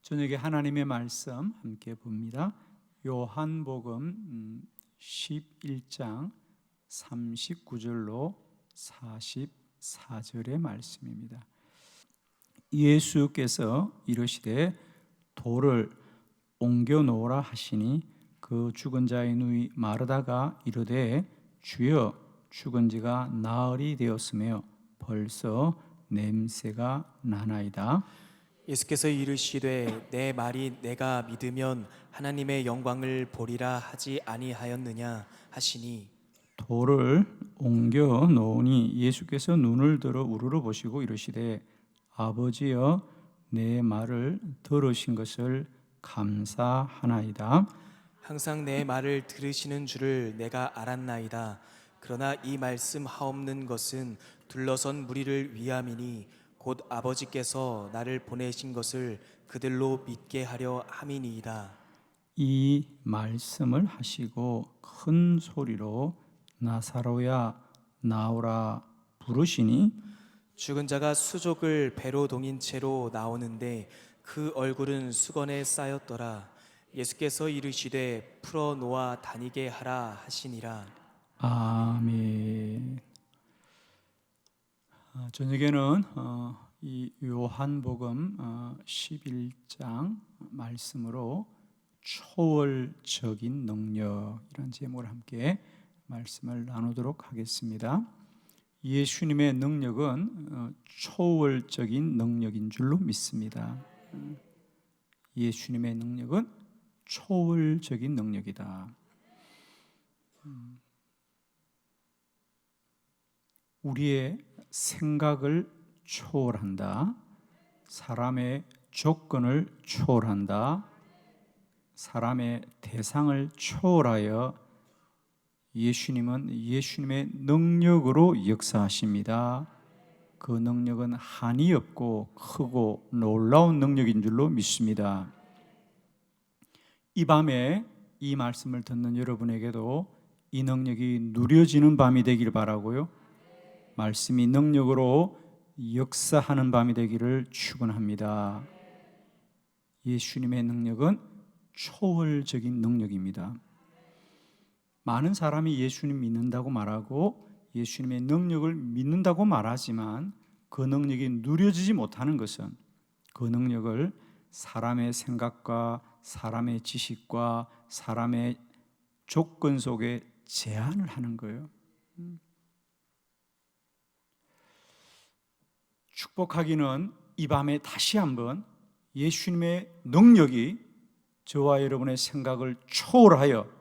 저녁에 하나님의 말씀 함께 봅니다. 요한복음 11장 39절로 44절의 말씀입니다. 예수께서 이르시되 돌을 옮겨 놓으라 하시니 그 죽은 자의 누이 마르다가 이르되 주여 죽은 지가 나흘이 되었으며 벌써 냄새가 나나이다. 예수께서 이르시되 내 말이 내가 믿으면 하나님의 영광을 보리라 하지 아니하였느냐 하시니 돌을 옮겨 놓으니 예수께서 눈을 들어 우르르 보시고 이르시되 아버지여 내 말을 들으신 것을 감사하나이다. 항상 내 말을 들으시는 줄을 내가 알았나이다. 그러나 이 말씀 하옵는 것은 둘러선 무리를 위함이니 곧 아버지께서 나를 보내신 것을 그들로 믿게 하려 함이니이다. 이 말씀을 하시고 큰 소리로 나사로야 나오라 부르시니 죽은 자가 수족을 배로 동인 채로 나오는데 그 얼굴은 수건에 쌓였더라. 예수께서 이르시되 풀어 놓아 다니게 하라 하시니라. 아멘. 저녁에는 이 요한복음 11장 말씀으로 초월적인 능력이라는 제목을 함께 말씀을 나누도록 하겠습니다. 예수님의 능력은 초월적인 능력인 줄로 믿습니다. 예수님의 능력은 초월적인 능력이다. 우리의 생각을 초월한다. 사람의 조건을 초월한다. 사람의 대상을 초월하여 예수님은 예수님의 능력으로 역사하십니다. 그 능력은 한이 없고 크고 놀라운 능력인 줄로 믿습니다. 이 밤에 이 말씀을 듣는 여러분에게도 이 능력이 누려지는 밤이 되길 바라고요. 말씀이 능력으로 역사하는 밤이 되기를 축원합니다. 예수님의 능력은 초월적인 능력입니다. 많은 사람이 예수님 믿는다고 말하고 예수님의 능력을 믿는다고 말하지만 그 능력이 누려지지 못하는 것은 그 능력을 사람의 생각과 사람의 지식과 사람의 조건 속에 제한을 하는 거예요. 축복하기는 이 밤에 다시 한번 예수님의 능력이 저와 여러분의 생각을 초월하여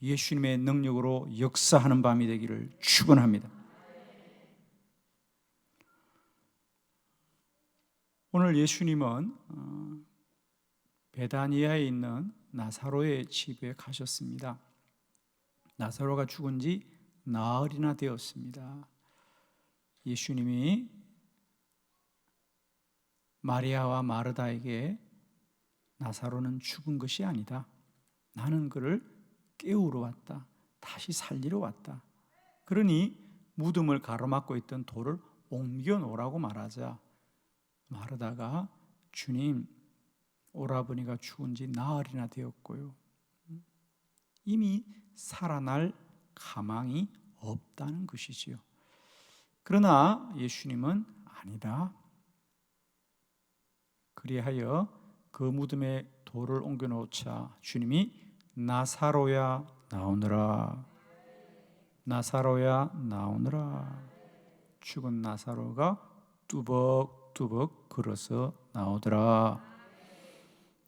예수님의 능력으로 역사하는 밤이 되기를 축원합니다. 오늘 예수님은 베다니아에 있는 나사로의 집에 가셨습니다. 나사로가 죽은 지 나흘이나 되었습니다. 예수님이 마리아와 마르다에게 나사로는 죽은 것이 아니다. 나는 그를 깨우러 왔다. 다시 살리러 왔다. 그러니 무덤을 가로막고 있던 돌을 옮겨 놓으라고 말하자 마르다가 주님, 오라버니가 죽은 지 나흘이나 되었고요. 이미 살아날 가망이 없다는 것이지요. 그러나 예수님은 아니다. 그리하여 그 무덤에 돌을 옮겨 놓자 주님이 나사로야 나오너라. 나사로야 나오너라. 죽은 나사로가 뚜벅뚜벅 걸어서 나오더라.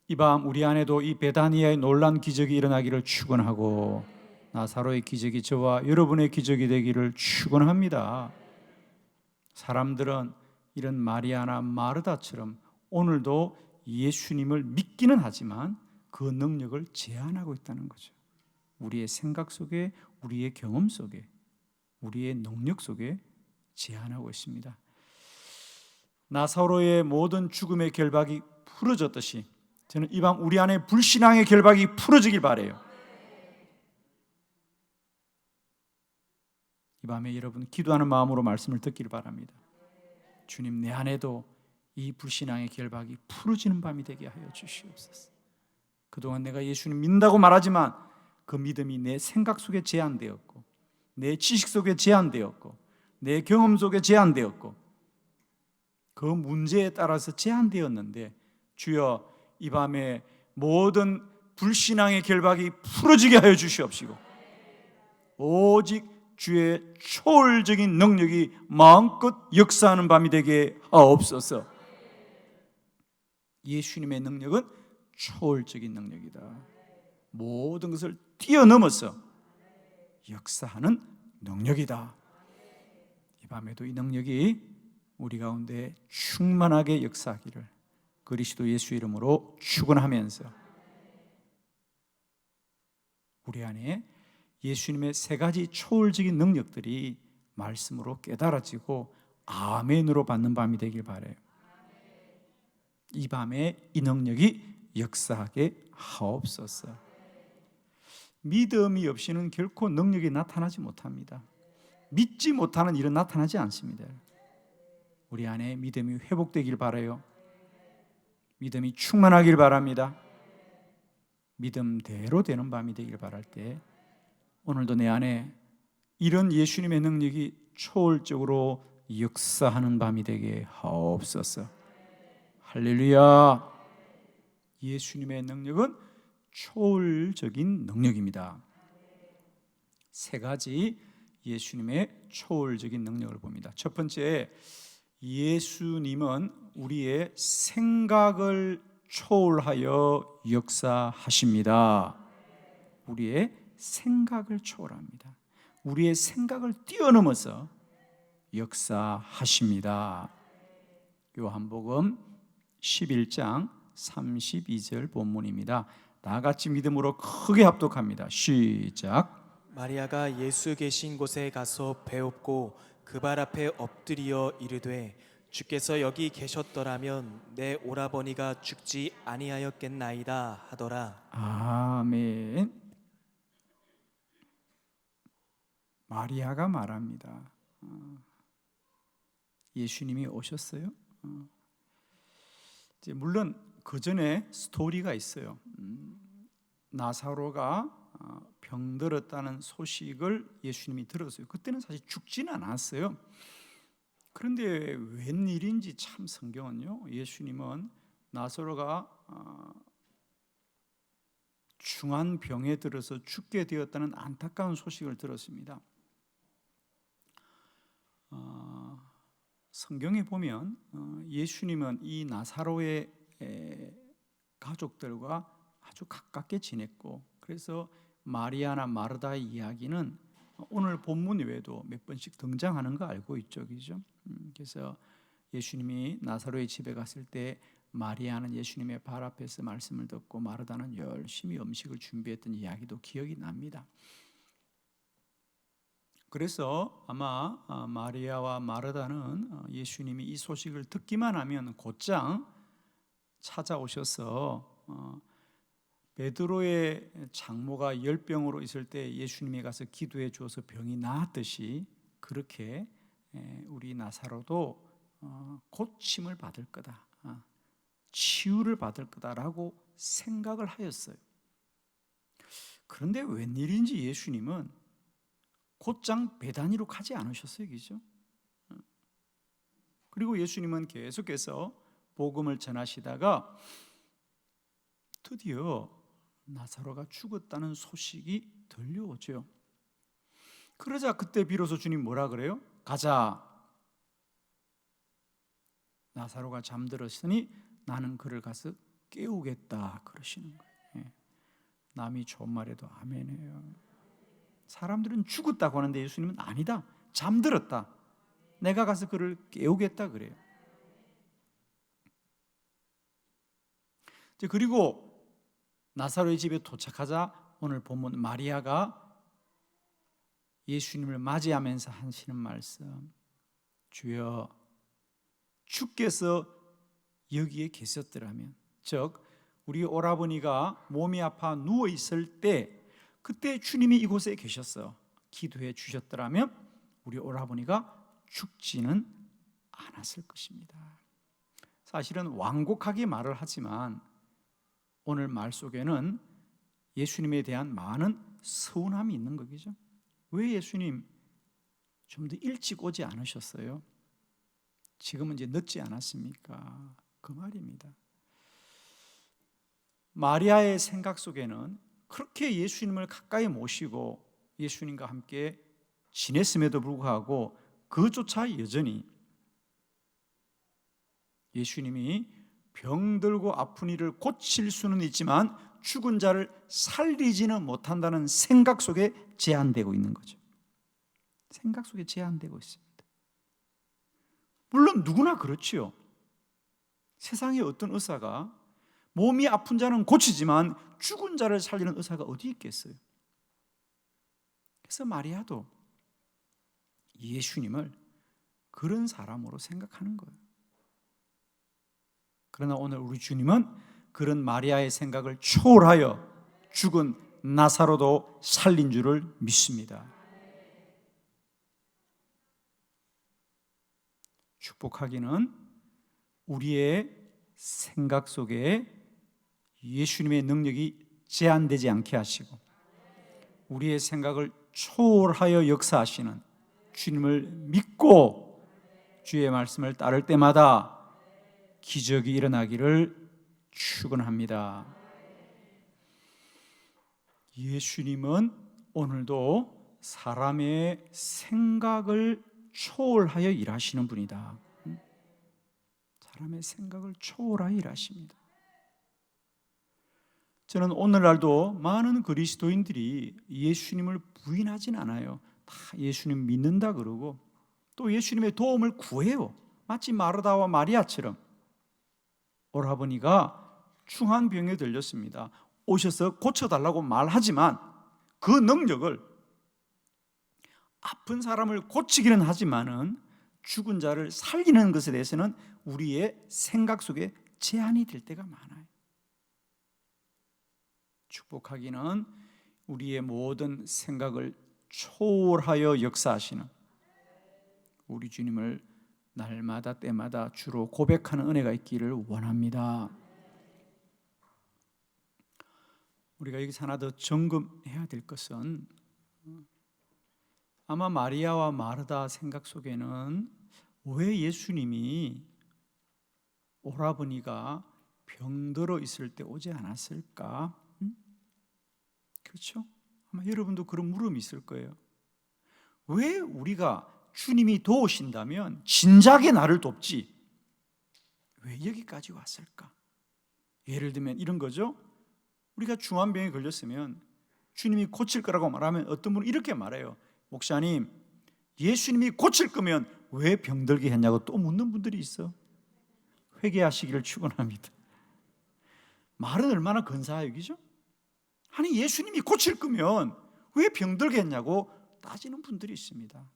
이 밤 우리 안에도 이 베다니아의 놀란 기적이 일어나기를 축원하고 나사로의 기적이 저와 여러분의 기적이 되기를 축원합니다. 사람들은 이런 마리아나 마르다처럼 오늘도 예수님을 믿기는 하지만 그 능력을 제한하고 있다는 거죠. 우리의 생각 속에, 우리의 경험 속에, 우리의 능력 속에 제한하고 있습니다. 나사로의 모든 죽음의 결박이 풀어졌듯이 저는 이 밤 우리 안에 불신앙의 결박이 풀어지길 바라요. 이 밤에 여러분 기도하는 마음으로 말씀을 듣기를 바랍니다. 주님, 내 안에도 이 불신앙의 결박이 풀어지는 밤이 되게 하여 주시옵소서. 그동안 내가 예수님 믿는다고 말하지만 그 믿음이 내 생각 속에 제한되었고, 내 지식 속에 제한되었고, 내 경험 속에 제한되었고, 그 문제에 따라서 제한되었는데, 주여 이 밤에 모든 불신앙의 결박이 풀어지게 하여 주시옵시고, 오직 주의 초월적인 능력이 마음껏 역사하는 밤이 되게 하옵소서. 예수님의 능력은 초월적인 능력이다. 모든 것을 뛰어넘어서 역사하는 능력이다. 이 밤에도 이 능력이 우리 가운데 충만하게 역사하기를 그리스도 예수 이름으로 축원하면서, 우리 안에 예수님의 세 가지 초월적인 능력들이 말씀으로 깨달아지고 아멘으로 받는 밤이 되길 바라요. 이 밤에 이 능력이 역사하게 하옵소서. 믿음이 없이는 결코 능력이 나타나지 못합니다. 믿지 못하는 일은 나타나지 않습니다. 우리 안에 믿음이 회복되길 바라요. 믿음이 충만하길 바랍니다. 믿음대로 되는 밤이 되길 바랄 때, 오늘도 내 안에 이런 예수님의 능력이 초월적으로 역사하는 밤이 되게 하옵소서. 할렐루야. 예수님의 능력은 초월적인 능력입니다. 세 가지 예수님의 초월적인 능력을 봅니다. 첫 번째, 예수님은 우리의 생각을 초월하여 역사하십니다. 우리의 생각을 초월합니다. 우리의 생각을 뛰어넘어서 역사하십니다. 요한복음 11장 32절 본문입니다. 다 같이 믿음으로 크게 합독합니다. 시작. 마리아가 예수 계신 곳에 가서 배웁고 그 발 앞에 엎드리어 이르되, 주께서 여기 계셨더라면 내 오라버니가 죽지 아니하였겠나이다 하더라. 아멘. 마리아가 말합니다. 예수님이 오셨어요. 이제 물론 그 전에 스토리가 있어요. 나사로가 병들었다는 소식을 예수님이 들었어요. 그때는 사실 죽지는 않았어요. 그런데 웬일인지 참 성경은요, 예수님은 나사로가 중한 병에 들어서 죽게 되었다는 안타까운 소식을 들었습니다. 성경에 보면 예수님은 이 나사로의 가족들과 아주 가깝게 지냈고, 그래서 마리아나 마르다의 이야기는 오늘 본문 외에도 몇 번씩 등장하는 거 알고 있죠, 그죠? 그래서 예수님이 나사로의 집에 갔을 때 마리아는 예수님의 발 앞에서 말씀을 듣고 마르다는 열심히 음식을 준비했던 이야기도 기억이 납니다. 그래서 아마 마리아와 마르다는 예수님이 이 소식을 듣기만 하면 곧장 찾아오셔서 베드로의 장모가 열병으로 있을 때 예수님이 가서 기도해 주어서 병이 나았듯이, 그렇게 우리 나사로도 고침을 받을 거다, 치유를 받을 거다라고 생각을 하였어요. 그런데 웬일인지 예수님은 곧장 베다니로 가지 않으셨어요, 그죠? 그리고 예수님은 계속해서 복음을 전하시다가 드디어 나사로가 죽었다는 소식이 들려오죠. 그러자 그때 비로소 주님 뭐라 그래요? 가자. 나사로가 잠들었으니 나는 그를 가서 깨우겠다 그러시는 거예요. 남이 좋은 말해도 아멘해요. 사람들은 죽었다고 하는데 예수님은 아니다, 잠들었다, 내가 가서 그를 깨우겠다 그래요. 그리고 나사로의 집에 도착하자 오늘 본문 마리아가 예수님을 맞이하면서 하시는 말씀, 주여 주께서 여기에 계셨더라면, 즉 우리 오라버니가 몸이 아파 누워 있을 때 그때 주님이 이곳에 계셨어 기도해 주셨더라면 우리 오라버니가 죽지는 않았을 것입니다. 사실은 완곡하게 말을 하지만 오늘 말 속에는 예수님에 대한 많은 서운함이 있는 거죠. 왜 예수님 좀 더 일찍 오지 않으셨어요? 지금은 이제 늦지 않았습니까? 그 말입니다. 마리아의 생각 속에는 그렇게 예수님을 가까이 모시고 예수님과 함께 지냈음에도 불구하고 그조차 여전히 예수님이 병들고 아픈 이를 고칠 수는 있지만 죽은 자를 살리지는 못한다는 생각 속에 제한되고 있는 거죠. 생각 속에 제한되고 있습니다. 물론 누구나 그렇지요. 세상에 어떤 의사가 몸이 아픈 자는 고치지만 죽은 자를 살리는 의사가 어디 있겠어요? 그래서 마리아도 예수님을 그런 사람으로 생각하는 거예요. 그러나 오늘 우리 주님은 그런 마리아의 생각을 초월하여 죽은 나사로도 살린 줄을 믿습니다. 축복하기는 우리의 생각 속에 예수님의 능력이 제한되지 않게 하시고 우리의 생각을 초월하여 역사하시는 주님을 믿고 주의 말씀을 따를 때마다 기적이 일어나기를 축원합니다. 예수님은 오늘도 사람의 생각을 초월하여 일하시는 분이다. 사람의 생각을 초월하여 일하십니다. 저는 오늘날도 많은 그리스도인들이 예수님을 부인하진 않아요. 다 예수님 믿는다 그러고 또 예수님의 도움을 구해요. 마치 마르다와 마리아처럼. 오라버니가 중한 병에 들렸습니다. 오셔서 고쳐달라고 말하지만 그 능력을 아픈 사람을 고치기는 하지만은 죽은 자를 살리는 것에 대해서는 우리의 생각 속에 제한이 될 때가 많아요. 축복하기는 우리의 모든 생각을 초월하여 역사하시는 우리 주님을 날마다 때마다 주로 고백하는 은혜가 있기를 원합니다. 우리가 여기서 하나 더 점검해야 될 것은 아마 마리아와 마르다 생각 속에는 왜 예수님이 오라버니가 병들어 있을 때 오지 않았을까? 그렇죠? 아마 여러분도 그런 물음이 있을 거예요. 왜 우리가 주님이 도우신다면 진작에 나를 돕지 왜 여기까지 왔을까? 예를 들면 이런 거죠. 우리가 중환병에 걸렸으면 주님이 고칠 거라고 말하면 어떤 분은 이렇게 말해요. 목사님, 예수님이 고칠 거면 왜 병들게 했냐고 또 묻는 분들이 있어. 회개하시기를 축원합니다. 말은 얼마나 근사하기죠? 아니 예수님이 고칠 거면 왜 병들게 했냐고 따지는 분들이 있습니다.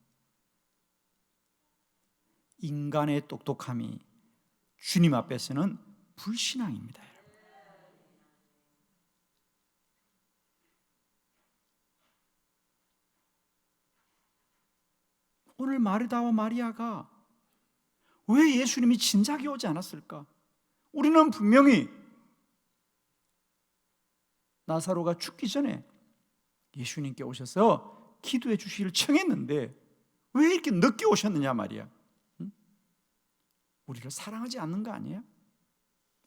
인간의 똑똑함이 주님 앞에서는 불신앙입니다. 오늘 마르다와 마리아가 왜 예수님이 진작에 오지 않았을까? 우리는 분명히 나사로가 죽기 전에 예수님께 오셔서 기도해 주시기를 청했는데 왜 이렇게 늦게 오셨느냐 말이야. 우리를 사랑하지 않는 거 아니야?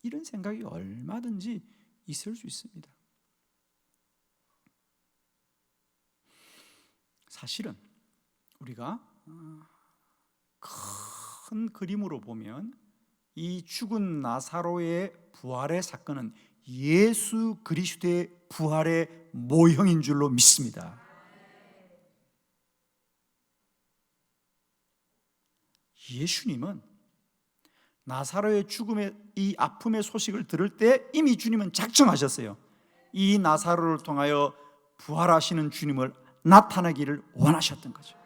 이런 생각이 얼마든지 있을 수 있습니다. 사실은 우리가 큰 그림으로 보면 이 죽은 나사로의 부활의 사건은 예수 그리스도의 부활의 모형인 줄로 믿습니다. 예수님은 나사로의 죽음의 이 아픔의 소식을 들을 때 이미 주님은 작정하셨어요. 이 나사로를 통하여 부활하시는 주님을 나타나기를 원하셨던 거죠.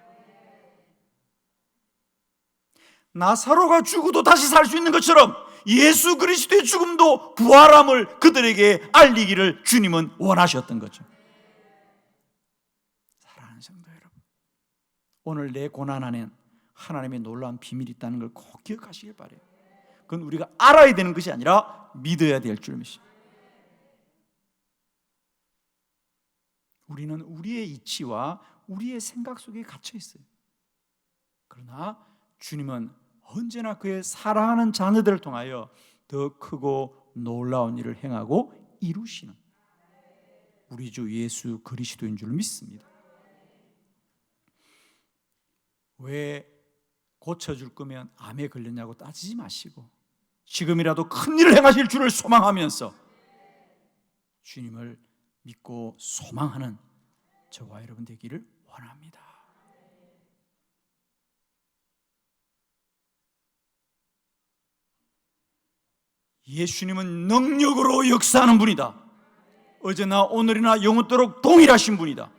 나사로가 죽어도 다시 살 수 있는 것처럼 예수 그리스도의 죽음도 부활함을 그들에게 알리기를 주님은 원하셨던 거죠. 사랑하는 성도 여러분, 오늘 내 고난 안에 하나님의 놀라운 비밀이 있다는 걸 꼭 기억하시길 바라요. 그건 우리가 알아야 되는 것이 아니라 믿어야 될 줄 믿습니다. 우리는 우리의 이치와 우리의 생각 속에 갇혀 있어요. 그러나 주님은 언제나 그의 사랑하는 자녀들을 통하여 더 크고 놀라운 일을 행하고 이루시는 우리 주 예수 그리스도인 줄 믿습니다. 왜 고쳐줄 거면 암에 걸렸냐고 따지지 마시고 지금이라도 큰 일을 행하실 줄을 소망하면서 주님을 믿고 소망하는 저와 여러분 되기를 원합니다. 예수님은 능력으로 역사하는 분이다. 어제나 오늘이나 영원토록 동일하신 분이다.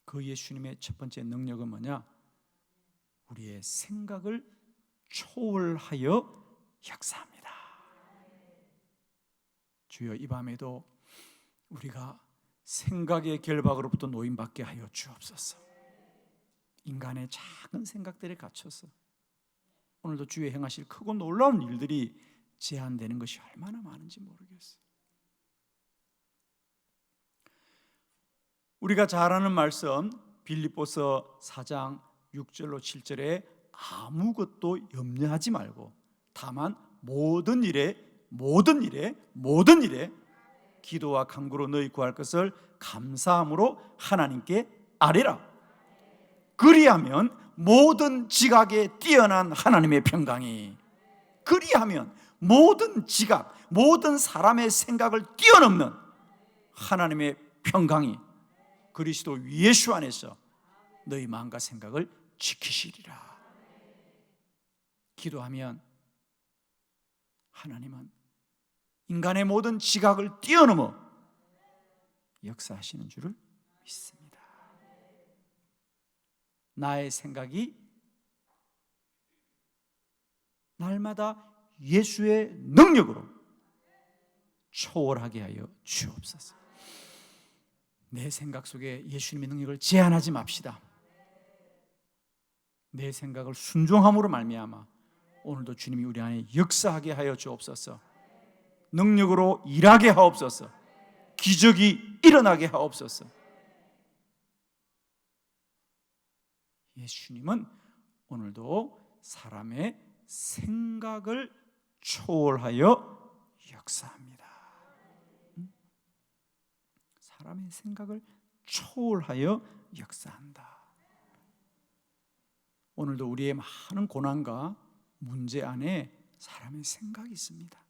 그 예수님의 첫 번째 능력은 뭐냐? 우리의 생각을 초월하여 역사합니다. 주여, 이 밤에도 우리가 생각의 결박으로부터 노임받게 하여 주옵소서. 인간의 작은 생각들에 갇혀서 오늘도 주의 행하실 크고 놀라운 일들이 제한되는 것이 얼마나 많은지 모르겠어요. 우리가 잘 아는 말씀 빌립보서 4장 6절로 7절에 아무것도 염려하지 말고 다만 모든 일에 기도와 간구로 너희 구할 것을 감사함으로 하나님께 아뢰라. 그리하면 모든 지각에 뛰어난 하나님의 평강이, 그리하면 모든 지각, 모든 사람의 생각을 뛰어넘는 하나님의 평강이 그리스도 예수 안에서 너희 마음과 생각을 지키시리라. 기도하면 하나님은 인간의 모든 지각을 뛰어넘어 역사하시는 줄을 믿습니다. 나의 생각이 날마다 예수의 능력으로 초월하게 하여 주옵소서. 내 생각 속에 예수님의 능력을 제한하지 맙시다. 내 생각을 순종함으로 말미암아 오늘도 주님이 우리 안에 역사하게 하여 주옵소서. 능력으로 일하게 하옵소서. 기적이 일어나게 하옵소서. 예수님은 오늘도 사람의 생각을 초월하여 역사합니다. 사람의 생각을 초월하여 역사한다. 오늘도 우리의 많은 고난과 문제 안에 사람의 생각이 있습니다.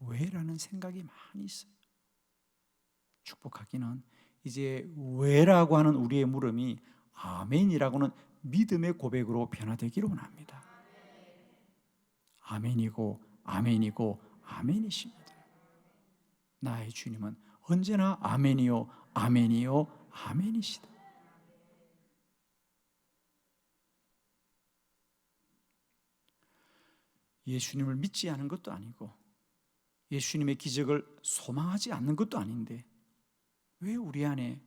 왜라는 생각이 많이 있어요. 축복하기는 이제 왜라고 하는 우리의 물음이 아멘이라고는 믿음의 고백으로 변화되기를 원합니다. 아멘이고 아멘이고 아멘이십니다. 나의 주님은 언제나 아멘이요 아멘이요 아멘이시다. 예수님을 믿지 않은 것도 아니고 예수님의 기적을 소망하지 않는 것도 아닌데 왜 우리 안에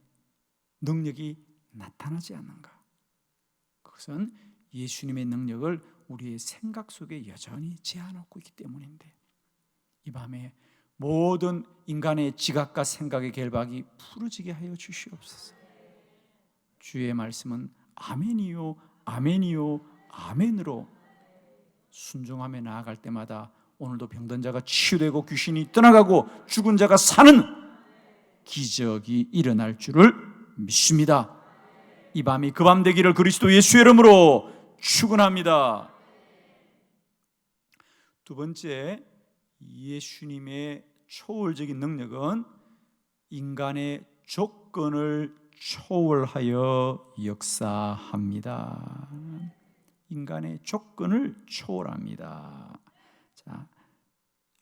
능력이 나타나지 않는가? 그것은 예수님의 능력을 우리의 생각 속에 여전히 제한하고 있기 때문인데 이 밤에 모든 인간의 지각과 생각의 결박이 풀어지게 하여 주시옵소서. 주의 말씀은 아멘이요 아멘이요 아멘으로 순종하며 나아갈 때마다 오늘도 병든 자가 치유되고 귀신이 떠나가고 죽은 자가 사는 기적이 일어날 줄을 믿습니다. 이 밤이 그 밤 되기를 그리스도 예수의 이름으로 축원합니다. 두 번째, 예수님의 초월적인 능력은 인간의 조건을 초월하여 역사합니다. 인간의 조건을 초월합니다. 자,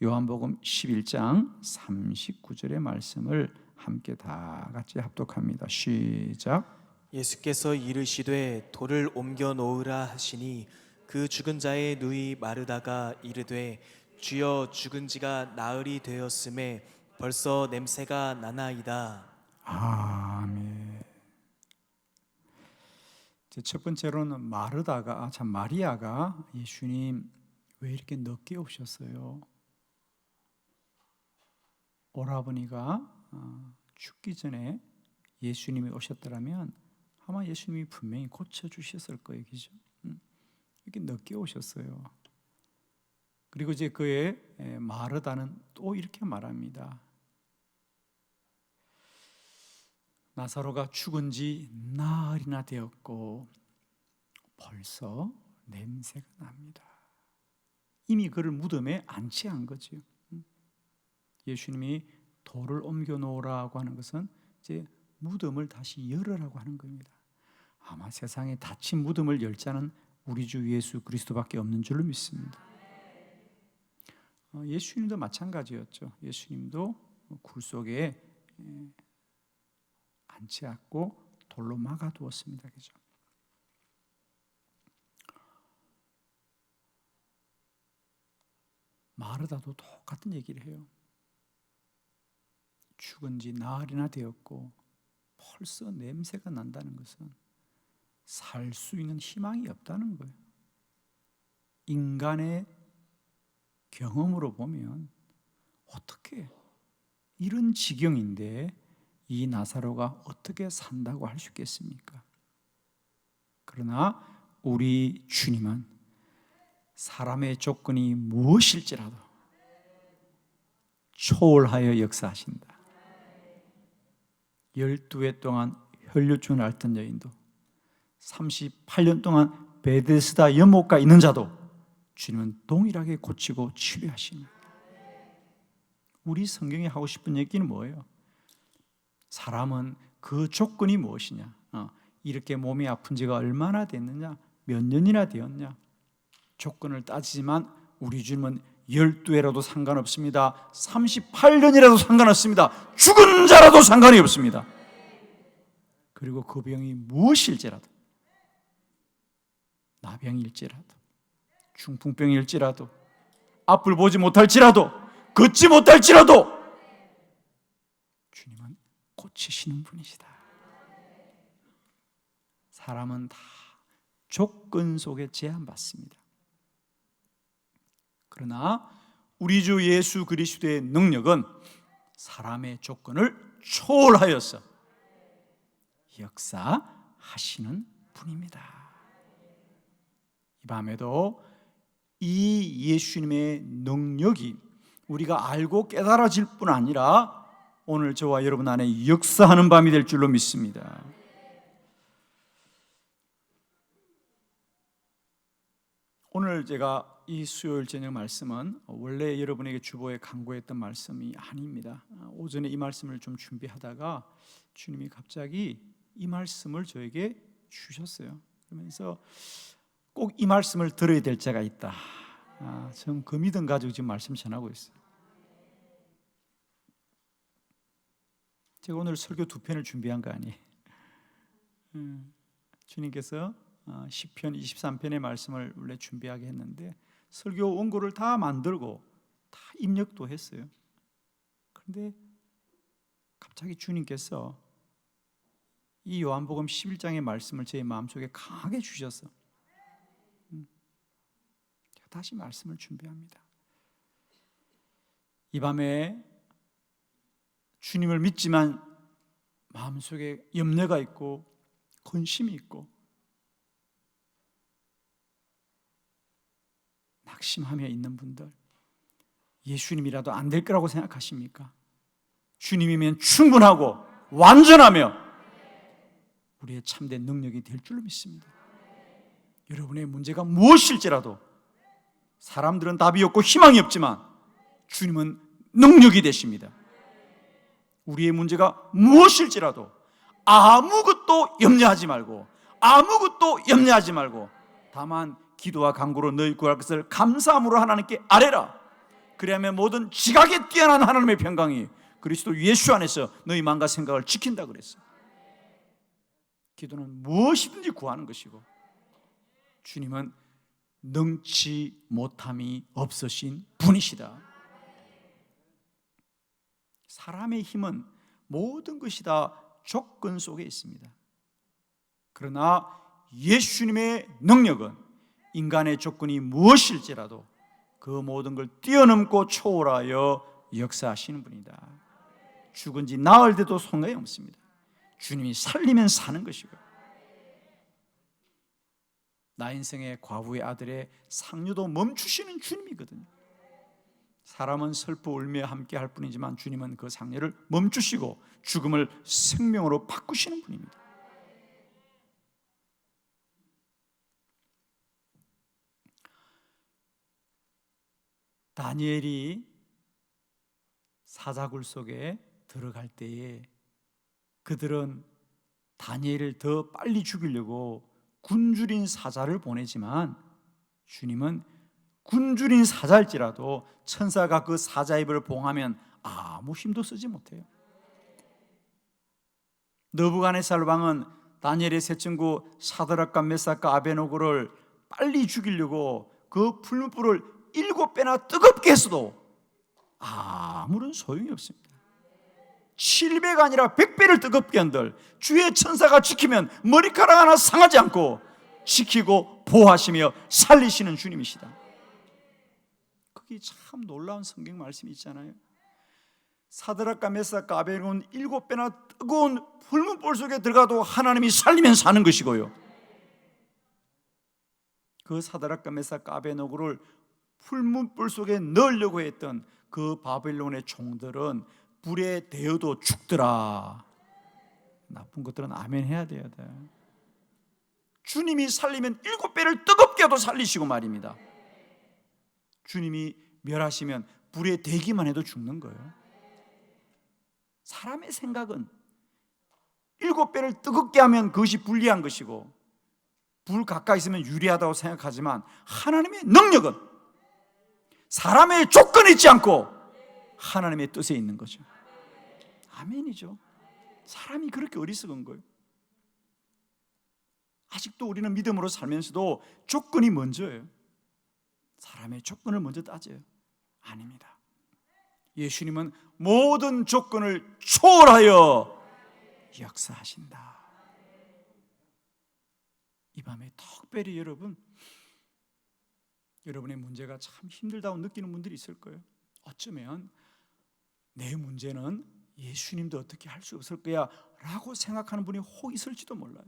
요한복음 11장 39절의 말씀을 함께 다 같이 합독합니다. 시작. 예수께서 이르시되 돌을 옮겨 놓으라 하시니 그 죽은 자의 누이 마르다가 이르되 주여 죽은 지가 나흘이 되었음에 벌써 냄새가 나나이다. 아멘. 첫 번째로는 마리아가 예수님 왜 이렇게 늦게 오셨어요? 오라버니가 죽기 전에 예수님이 오셨더라면 아마 예수님이 분명히 고쳐주셨을 거예요. 그죠? 이렇게 늦게 오셨어요. 그리고 이제 그의 마르다는 또 이렇게 말합니다. 나사로가 죽은 지 나흘이나 되었고 벌써 냄새가 납니다. 이미 그를 무덤에 안치한 거죠. 예수님이 돌을 옮겨 놓으라고 하는 것은 이제 무덤을 다시 열으라고 하는 겁니다. 아마 세상에 닫힌 무덤을 열 자는 우리 주 예수 그리스도밖에 없는 줄로 믿습니다. 예수님도 마찬가지였죠. 예수님도 굴 속에 안치하고 돌로 막아두었습니다. 그죠? 마르다도 똑같은 얘기를 해요. 죽은 지 나흘이나 되었고 벌써 냄새가 난다는 것은 살 수 있는 희망이 없다는 거예요. 인간의 경험으로 보면 어떻게 이런 지경인데 이 나사로가 어떻게 산다고 할 수 있겠습니까? 그러나 우리 주님은 사람의 조건이 무엇일지라도 초월하여 역사하신다. 12해 동안 혈류증을 앓던 여인도 38년 동안 베데스다 연못가 있는 자도 주님은 동일하게 고치고 치료하십니다. 우리 성경이 하고 싶은 얘기는 뭐예요? 사람은 그 조건이 무엇이냐? 이렇게 몸이 아픈 지가 얼마나 됐느냐? 몇 년이나 되었냐? 조건을 따지지만 우리 주님은 12회라도 상관없습니다. 38년이라도 상관없습니다. 죽은 자라도 상관이 없습니다. 그리고 그 병이 무엇일지라도, 나병일지라도, 중풍병일지라도, 앞을 보지 못할지라도, 걷지 못할지라도 주님은 고치시는 분이시다. 사람은 다 조건 속에 제한받습니다. 그러나 우리 주 예수 그리스도의 능력은 사람의 조건을 초월하여서 역사하시는 분입니다. 이 밤에도 이 예수님의 능력이 우리가 알고 깨달아질 뿐 아니라 오늘 저와 여러분 안에 역사하는 밤이 될 줄로 믿습니다. 오늘 제가 이 수요일 저녁 말씀은 원래 여러분에게 주보에 강구했던 말씀이 아닙니다. 오전에 이 말씀을 좀 준비하다가 주님이 갑자기 이 말씀을 저에게 주셨어요. 그러면서 꼭 이 말씀을 들어야 될 자가 있다. 전 그 믿음 가지고 지금 말씀 전하고 있어요. 제가 오늘 설교 2편을 준비한 거 아니에요. 주님께서 시편 23편의 말씀을 원래 준비하게 했는데 설교 원고를 다 만들고 다 입력도 했어요. 그런데 갑자기 주님께서 이 요한복음 11장의 말씀을 제 마음속에 강하게 주셔서 제가 다시 말씀을 준비합니다. 이 밤에 주님을 믿지만 마음속에 염려가 있고 근심이 있고 낙심하며 있는 분들, 예수님이라도 안 될 거라고 생각하십니까? 주님이면 충분하고 완전하며 우리의 참된 능력이 될 줄로 믿습니다. 여러분의 문제가 무엇일지라도 사람들은 답이 없고 희망이 없지만 주님은 능력이 되십니다. 우리의 문제가 무엇일지라도 아무것도 염려하지 말고 다만 기도와 간구로 너희 구할 것을 감사함으로 하나님께 아뢰라. 그리하면 모든 지각에 뛰어난 하나님의 평강이 그리스도 예수 안에서 너희 마음과 생각을 지킨다 그랬어요. 기도는 무엇이든지 구하는 것이고 주님은 능치 못함이 없으신 분이시다. 사람의 힘은 모든 것이 다 조건 속에 있습니다. 그러나 예수님의 능력은 인간의 조건이 무엇일지라도 그 모든 걸 뛰어넘고 초월하여 역사하시는 분이다. 죽은 지 나흘 돼도 상관이 없습니다. 주님이 살리면 사는 것이고, 나 인생의 과부의 아들의 상류도 멈추시는 주님이거든요. 사람은 슬퍼 울며 함께 할 뿐이지만 주님은 그 상류를 멈추시고 죽음을 생명으로 바꾸시는 분입니다. 다니엘이 사자굴 속에 들어갈 때에 그들은 다니엘을 더 빨리 죽이려고 굶주린 사자를 보내지만 주님은 굶주린 사자일지라도 천사가 그 사자 입을 봉하면 아무 힘도 쓰지 못해요. 느부갓네살 왕은 다니엘의 세 친구 사드락과 메삭과 아베노고를 빨리 죽이려고 그 풀무불을 7배나 뜨겁게 했어도 아무런 소용이 없습니다. 7배가 아니라 100배를 뜨겁게 한들 주의 천사가 지키면 머리카락 하나 상하지 않고 지키고 보호하시며 살리시는 주님이시다. 그게 참 놀라운 성경 말씀이 있잖아요. 사드락과 메삭과 아베노고는 7배나 뜨거운 풀문불 속에 들어가도 하나님이 살리면 사는 것이고요, 그 사드락과 메삭과 아베노고를 풀문불 속에 넣으려고 했던 그 바벨론의 종들은 불에 데어도 죽더라. 나쁜 것들은 아멘 해야 돼야 돼. 주님이 살리면 7배를 뜨겁게 해도 살리시고 말입니다. 주님이 멸하시면 불에 대기만 해도 죽는 거예요. 사람의 생각은 7배를 뜨겁게 하면 그것이 불리한 것이고 불 가까이 있으면 유리하다고 생각하지만 하나님의 능력은 사람의 조건이 있지 않고 하나님의 뜻에 있는 거죠. 아멘이죠. 사람이 그렇게 어리석은 거예요. 아직도 우리는 믿음으로 살면서도 조건이 먼저예요. 사람의 조건을 먼저 따져요. 아닙니다. 예수님은 모든 조건을 초월하여 역사하신다. 이 밤에 특별히 여러분의 문제가 참 힘들다고 느끼는 분들이 있을 거예요. 어쩌면 내 문제는 예수님도 어떻게 할 수 없을 거야 라고 생각하는 분이 혹 있을지도 몰라요.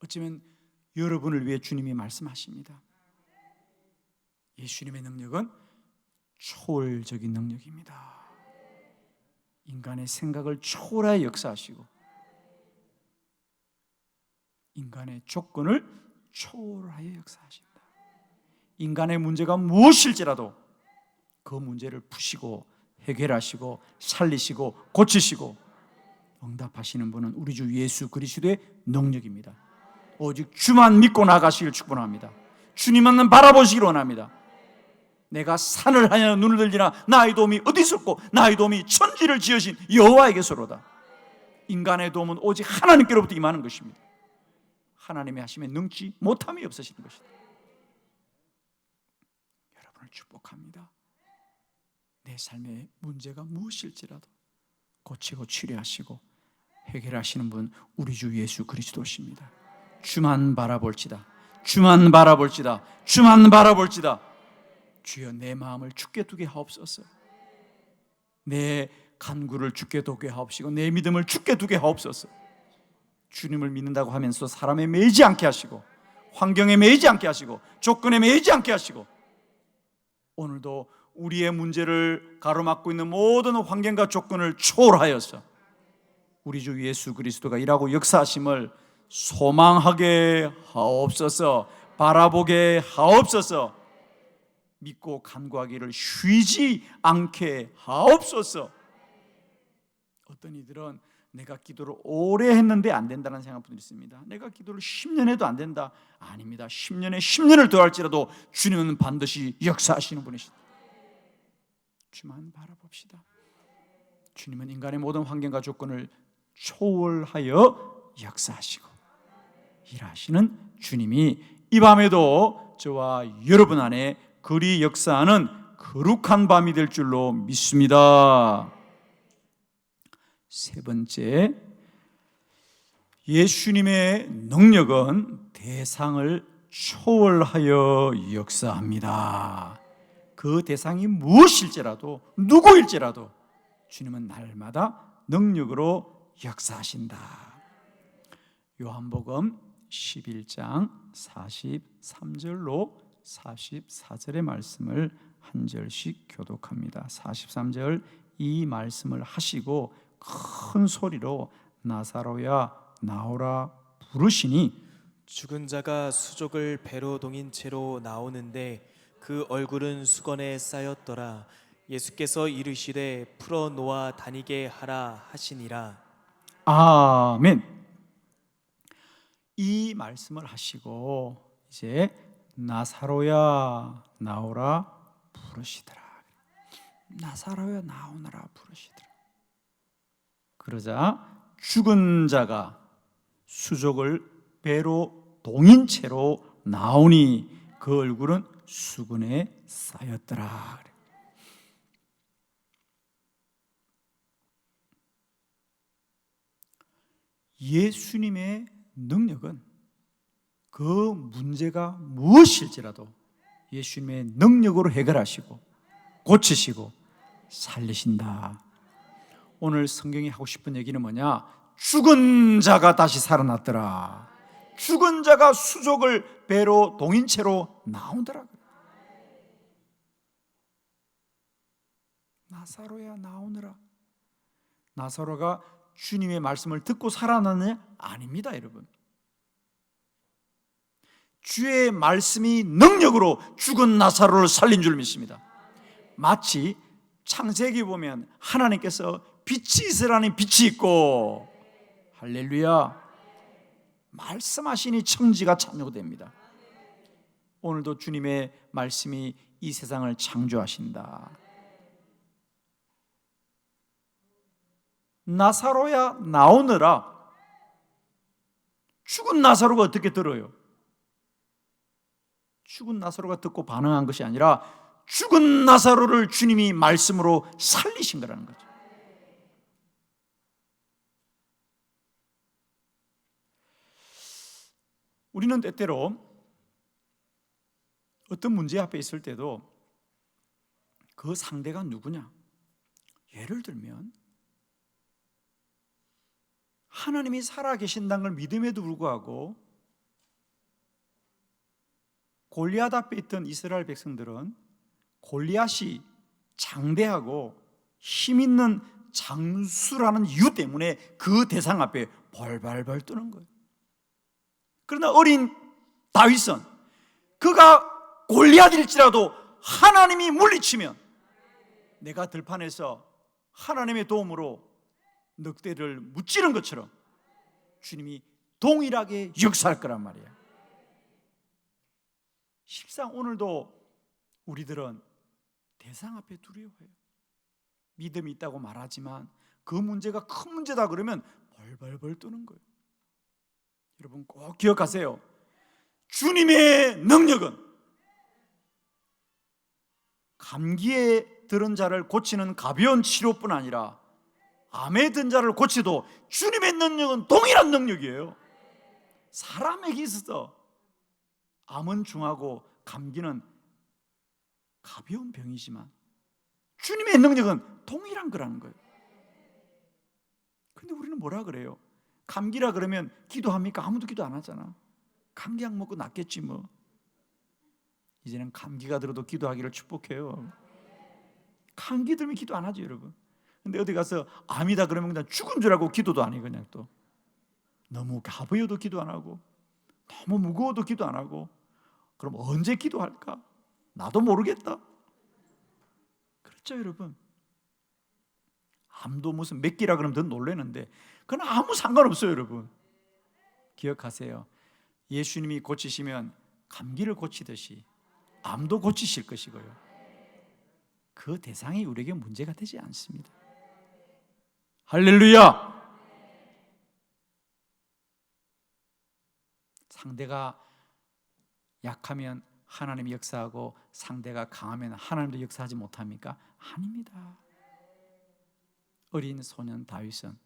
어쩌면 여러분을 위해 주님이 말씀하십니다. 예수님의 능력은 초월적인 능력입니다. 인간의 생각을 초월하여 역사하시고 인간의 조건을 초월하여 역사하신다. 인간의 문제가 무엇일지라도 그 문제를 푸시고 해결하시고 살리시고 고치시고 응답하시는 분은 우리 주 예수 그리스도의 능력입니다. 오직 주만 믿고 나가시길 축복합니다. 주님만 바라보시길 원합니다. 내가 산을 하여 눈을 들리나 나의 도움이 어디 있었고 나의 도움이 천지를 지으신 여호와에게서로다. 인간의 도움은 오직 하나님께로부터 임하는 것입니다. 하나님이 하시면 능치 못함이 없으시는 것이다. 여러분을 축복합니다. 내 삶의 문제가 무엇일지라도 고치고 치료하시고 해결하시는 분 우리 주 예수 그리스도십니다. 주만 바라볼지다. 주만 바라볼지다. 주만 바라볼지다. 주여 내 마음을 주께 두게 하옵소서. 내 간구를 주께 두게 하옵시고 내 믿음을 주께 두게 하옵소서. 주님을 믿는다고 하면서 사람에 매이지 않게 하시고 환경에 매이지 않게 하시고 조건에 매이지 않게 하시고 오늘도 우리의 문제를 가로막고 있는 모든 환경과 조건을 초월하여서 우리 주 예수 그리스도가 일하고 역사하심을 소망하게 하옵소서. 바라보게 하옵소서. 믿고 간구하기를 쉬지 않게 하옵소서. 어떤 이들은 내가 기도를 오래 했는데 안 된다는 생각분들이 있습니다. 내가 기도를 10년 해도 안 된다. 아닙니다. 10년에 10년을 더 할지라도 주님은 반드시 역사하시는 분이시다. 주만 바라봅시다. 주님은 인간의 모든 환경과 조건을 초월하여 역사하시고 일하시는 주님이 이 밤에도 저와 여러분 안에 그리 역사하는 거룩한 밤이 될 줄로 믿습니다. 세 번째, 예수님의 능력은 대상을 초월하여 역사합니다. 그 대상이 무엇일지라도 누구일지라도 주님은 날마다 능력으로 역사하신다. 요한복음 11장 43절로 44절의 말씀을 한 절씩 교독합니다. 43절 이 말씀을 하시고 큰 소리로 나사로야 나오라 부르시니 죽은 자가 수족을 배로 동인 채로 나오는데 그 얼굴은 수건에 쌓였더라. 예수께서 이르시되 풀어 놓아 다니게 하라 하시니라. 아멘. 이 말씀을 하시고 이제 나사로야 나오라 부르시더라. 나사로야 나오너라 부르시더라. 그러자 죽은 자가 수족을 배로 동인 채로 나오니 그 얼굴은 수건에 쌓였더라. 예수님의 능력은 그 문제가 무엇일지라도 예수님의 능력으로 해결하시고 고치시고 살리신다. 오늘 성경이 하고 싶은 얘기는 뭐냐? 죽은 자가 다시 살아났더라. 죽은 자가 수족을 배로 동인 채로 나오더라. 나사로야 나오느라. 나사로가 주님의 말씀을 듣고 살아났느냐? 아닙니다, 여러분. 주의 말씀이 능력으로 죽은 나사로를 살린 줄 믿습니다. 마치 창세기 보면 하나님께서 빛이 있으라니 빛이 있고, 할렐루야, 말씀하시니 천지가 창조됩니다. 오늘도 주님의 말씀이 이 세상을 창조하신다. 나사로야 나오느라. 죽은 나사로가 어떻게 들어요? 죽은 나사로가 듣고 반응한 것이 아니라 죽은 나사로를 주님이 말씀으로 살리신 거라는 거죠. 우리는 때때로 어떤 문제 앞에 있을 때도 그 상대가 누구냐? 예를 들면 하나님이 살아계신다는 걸 믿음에도 불구하고 골리앗 앞에 있던 이스라엘 백성들은 골리앗이 장대하고 힘있는 장수라는 이유 때문에 그 대상 앞에 벌벌벌 떠는 거예요. 그러나 어린 다윗은 그가 골리앗일지라도 하나님이 물리치면 내가 들판에서 하나님의 도움으로 늑대를 무찌른 것처럼 주님이 동일하게 역사할 거란 말이에요. 실상 오늘도 우리들은 대상 앞에 두려워해요. 믿음이 있다고 말하지만 그 문제가 큰 문제다 그러면 벌벌벌 떠는 거예요. 여러분 꼭 기억하세요. 주님의 능력은 감기에 들은 자를 고치는 가벼운 치료뿐 아니라 암에 든 자를 고치도 주님의 능력은 동일한 능력이에요. 사람에게 있어서 암은 중하고 감기는 가벼운 병이지만 주님의 능력은 동일한 거라는 거예요. 근데 우리는 뭐라 그래요? 감기라 그러면 기도합니까? 아무도 기도 안 하잖아. 감기약 먹고 낫겠지 뭐. 이제는 감기가 들어도 기도하기를 축복해요. 감기 들면 기도 안 하죠, 여러분. 근데 어디 가서 암이다 그러면 그냥 죽은 줄 알고 기도도 안 해요. 그냥 또 너무 가벼워도 기도 안 하고 너무 무거워도 기도 안 하고. 그럼 언제 기도할까? 나도 모르겠다. 그렇죠, 여러분. 암도 무슨 몇 기라 그러면 더 놀라는데 그건 아무 상관없어요, 여러분. 기억하세요. 예수님이 고치시면 감기를 고치듯이 암도 고치실 것이고요. 그 대상이 우리에게 문제가 되지 않습니다. 할렐루야! 상대가 약하면 하나님이 역사하고 상대가 강하면 하나님도 역사하지 못합니까? 아닙니다. 어린 소년 다윗은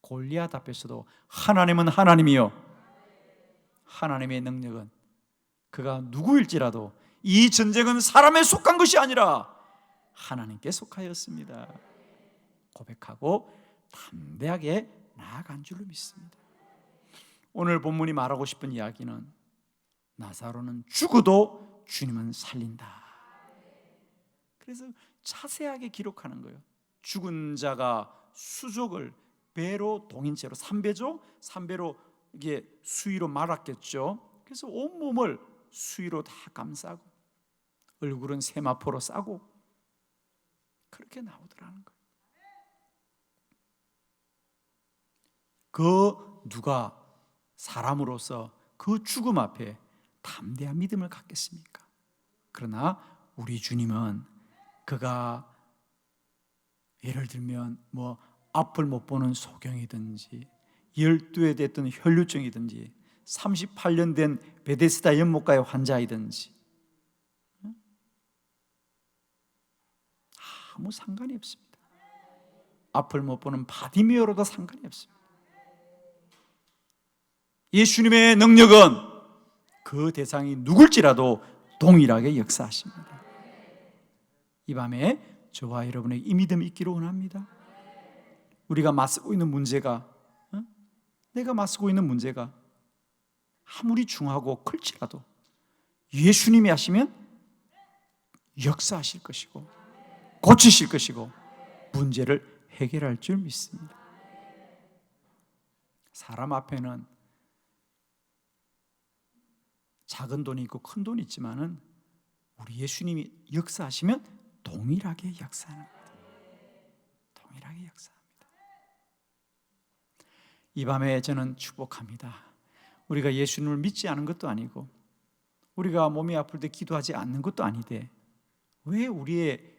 골리앗 앞에서도 하나님은 하나님이요, 하나님의 능력은 그가 누구일지라도 이 전쟁은 사람에 속한 것이 아니라 하나님께 속하였습니다 고백하고 담대하게 나아간 줄로 믿습니다. 오늘 본문이 말하고 싶은 이야기는 나사로는 죽어도 주님은 살린다. 그래서 자세하게 기록하는 거예요. 죽은 자가 수족을 배로 동인채로 3배죠? 3배로 이게 수위로 말았겠죠. 그래서 온몸을 수위로 다 감싸고 얼굴은 세마포로 싸고 그렇게 나오더라는 거예요. 그 누가 사람으로서 그 죽음 앞에 담대한 믿음을 갖겠습니까? 그러나 우리 주님은 그가 예를 들면 뭐 앞을 못 보는 소경이든지 12에 됐던 혈류증이든지 38년 된 베데스다 연못가의 환자이든지 아무 상관이 없습니다. 앞을 못 보는 바디메어로도 상관이 없습니다. 예수님의 능력은 그 대상이 누굴지라도 동일하게 역사하십니다. 이 밤에 저와 여러분에게 이 믿음이 있기를 원합니다. 우리가 맞서고 있는 문제가 내가 맞서고 있는 문제가 아무리 중하고 클지라도 예수님이 하시면 역사하실 것이고 고치실 것이고 문제를 해결할 줄 믿습니다. 사람 앞에는 작은 돈이 있고 큰 돈이 있지만은 우리 예수님이 역사하시면 동일하게 역사하는 겁니다. 동일하게 역사합니다. 이 밤에 저는 축복합니다. 우리가 예수님을 믿지 않은 것도 아니고 우리가 몸이 아플 때 기도하지 않는 것도 아닌데 왜 우리의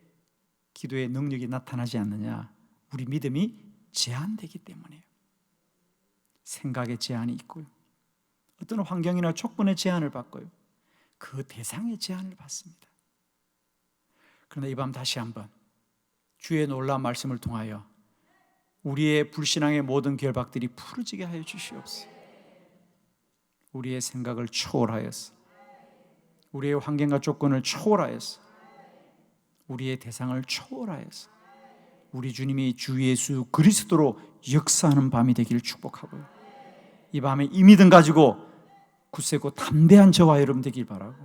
기도의 능력이 나타나지 않느냐? 우리 믿음이 제한되기 때문이에요. 생각의 제한이 있고요, 어떤 환경이나 조건의 제한을 받고요, 그 대상의 제한을 받습니다. 그러나 이 밤 다시 한번 주의 놀라운 말씀을 통하여 우리의 불신앙의 모든 결박들이 풀어지게 하여 주시옵소서. 우리의 생각을 초월하여서, 우리의 환경과 조건을 초월하여서, 우리의 대상을 초월하여서 우리 주님이 주 예수 그리스도로 역사하는 밤이 되기를 축복하고요, 이 밤에 이 믿음 가지고 굳세고 담대한 저와 여러분 되길 바라고,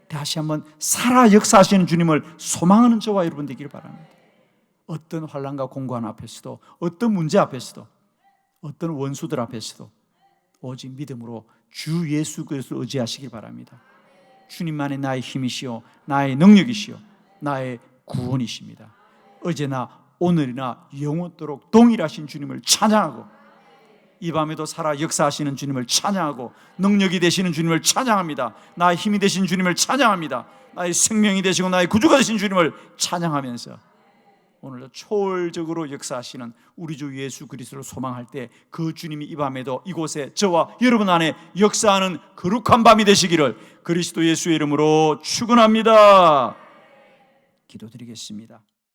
다시 한번 살아 역사하시는 주님을 소망하는 저와 여러분 되길 바랍니다. 어떤 환난과 공고한 앞에서도, 어떤 문제 앞에서도, 어떤 원수들 앞에서도 오직 믿음으로 주 예수 그리스도를 의지하시길 바랍니다. 주님만이 나의 힘이시요 나의 능력이시요 나의 구원이십니다. 어제나 오늘이나 영원토록 동일하신 주님을 찬양하고, 이 밤에도 살아 역사하시는 주님을 찬양하고, 능력이 되시는 주님을 찬양합니다. 나의 힘이 되신 주님을 찬양합니다. 나의 생명이 되시고 나의 구주가 되신 주님을 찬양하면서 오늘도 초월적으로 역사하시는 우리 주 예수 그리스도를 소망할 때 그 주님이 이 밤에도 이곳에 저와 여러분 안에 역사하는 거룩한 밤이 되시기를 그리스도 예수의 이름으로 축원합니다. 기도드리겠습니다.